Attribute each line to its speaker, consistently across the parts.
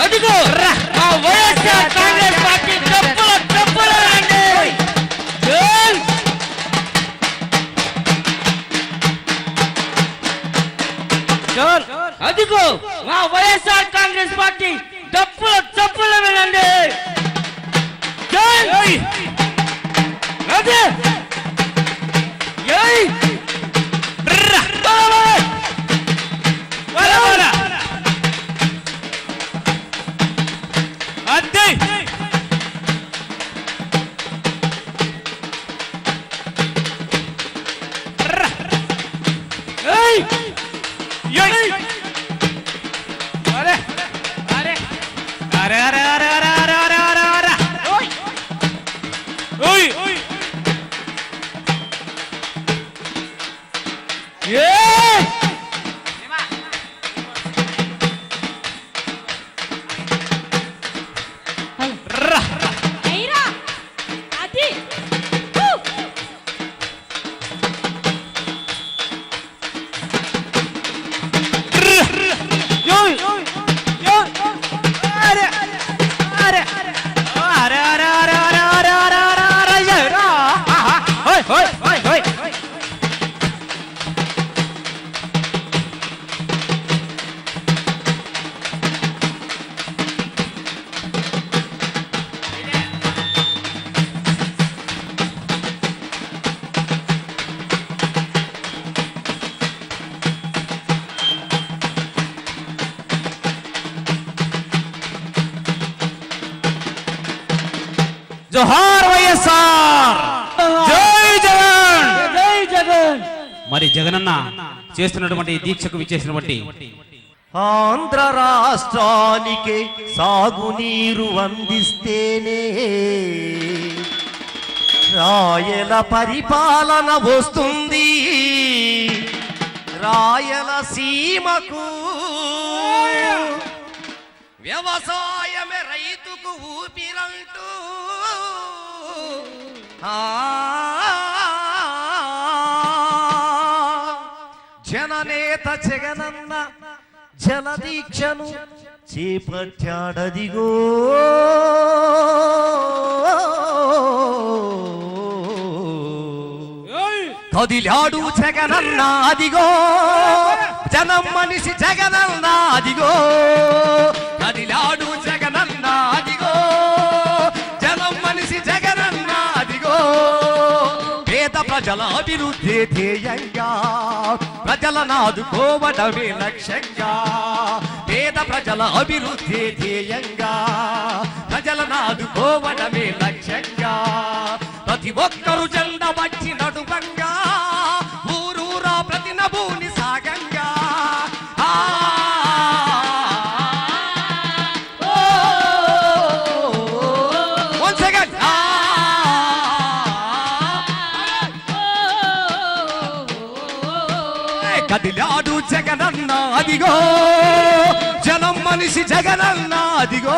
Speaker 1: అదిగో వైఎస్ఆర్ కాంగ్రెస్ పార్టీ అదిగో మా వైఎస్ఆర్ కాంగ్రెస్ పార్టీ తప్పుల వినండి. అదే జోహార్ వైఎస్ఆర్, జై జగన్, జై జగన్. మరి జగనన్న చేస్తున్నటువంటి దీక్షకు విచ్చేసినటువంటి
Speaker 2: ఆంధ్ర రాష్ట్రానికి సాగునీరు అందిస్తేనే రాయల పరిపాలన వస్తుంది. రాయలసీమకు వ్యవసాయమే రైతుకు ఊపిరంటూ జననేత జగనన్న జలదీక్షను చేపట్టాడదిగో. కదిలాడు జగనన్న అదిగో, జనం మనిషి జగనన్న అదిగో. కదిలాడు జగనన్న అదిగో, జనం మనిషి జగనన్న అదిగో. పేద ప్రజల అభివృద్ధి ధ్యేయంగా, ప్రజలను ఆదుకోవడమే లక్ష్యంగా. పేద ప్రజల అభివృద్ధి ధ్యేయంగా, ప్రజలను ఆదుకోవడమే లక్ష్యంగా. ప్రతి ఒక్కరు జెండ వచ్చి నడువంగా, ఊరూరా ప్రతి నభూని సాగంగా. కదిలాడు జగనన్న అదిగో, జనం మనిషి జగనన్న అదిగో.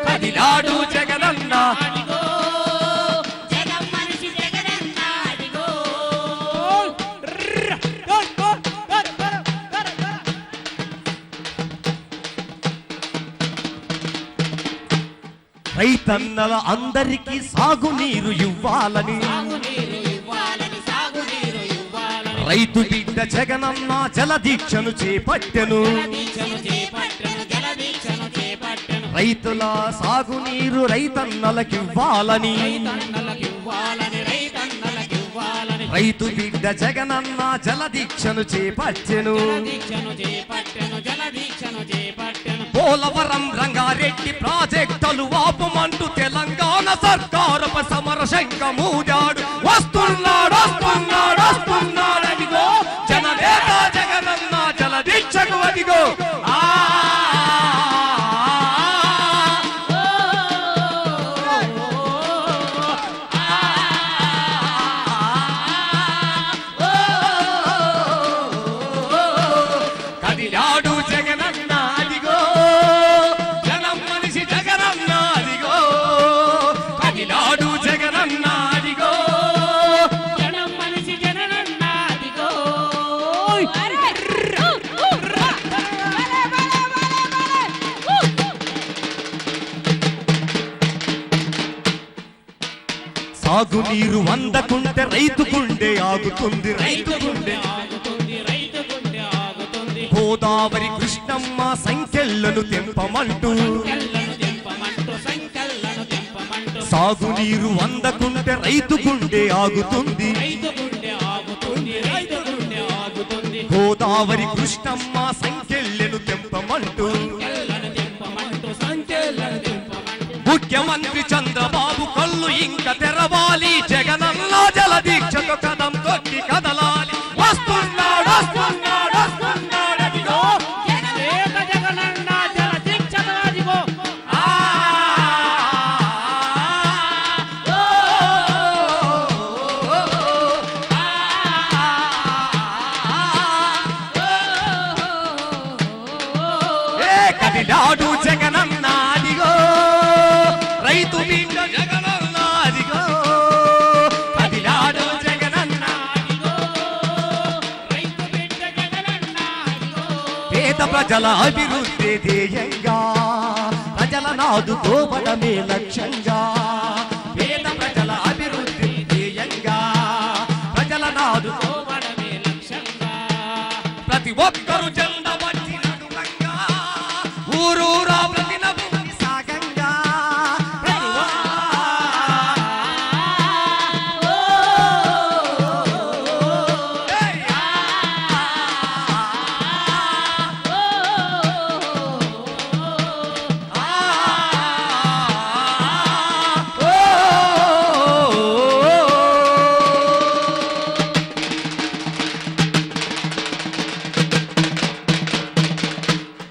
Speaker 2: కదిలాడు జగనన్న అదిగో, జనం మనిషి జగనన్న అదిగో. రైతన్నల అందరికీ సాగునీరు ఇవ్వాలని, రైతు బిడ్డ జగనన్న జలదీక్షను చేపట్టెను. రైతుల సాగునీరు రైతన్నలకివ్వాలని, రైతు బిడ్డ జగనన్న జలదీక్షను చేపట్టెను. పోలవరం రంగారెడ్డి ప్రాజెక్టులు ఆపుమంటూ తెలంగాణ సర్కారుపై సమరశంఖ మూడాడు. వస్తున్నాడు వస్తున్నాడు వస్తున్నాడు అదిగో, జననేత జగనన్న జలదీక్షకు అదిగో. కదిలాడు జగనన్న అదిగో, జనం మనిషి జగనన్న అదిగో. కదిలాడు జగనన్న సాగునీరు అందకుంటే రైతు గుండె ఆగుతుంది గోదావరి కృష్ణమ్మ సంఖ్యలను తెంపమంటూ సాగునీరు అందకుంటే రైతు గుండె ఆగుతుంది గోదావరి కృష్ణమ్మ సంఖ్యలను తెంపమంటూ ముఖ్యమంత్రి చంద్రబాబు కళ్ళు ఇంకా తెరవాలి జగనన్న జల దీక్షకు కదం తొక్కి కదలాలి వస్తున్నాడు అదిగో
Speaker 1: జగనన్న జల దీక్షకు అదిగో
Speaker 2: కదిలాడు జగనన్న అదిగో రైతు బిడ్డ జగనన్న అదిగో కదిలాడు జగనన్న పేద ప్రజల అభివృద్ధి ధ్యేయంగా ప్రజల నాదుకోవడమే లక్ష్యంగా పేద ప్రజల అభివృద్ధి ధ్యేయంగా ప్రజల నాదుకోవడమే లక్ష్యంగా ప్రతి ఒక్కరు జెండా పట్టి నడువంగా ఊరూరా ప్రతి నవ్వు సాగంగా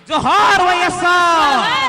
Speaker 1: జోహార్ వైఎస్ఆర్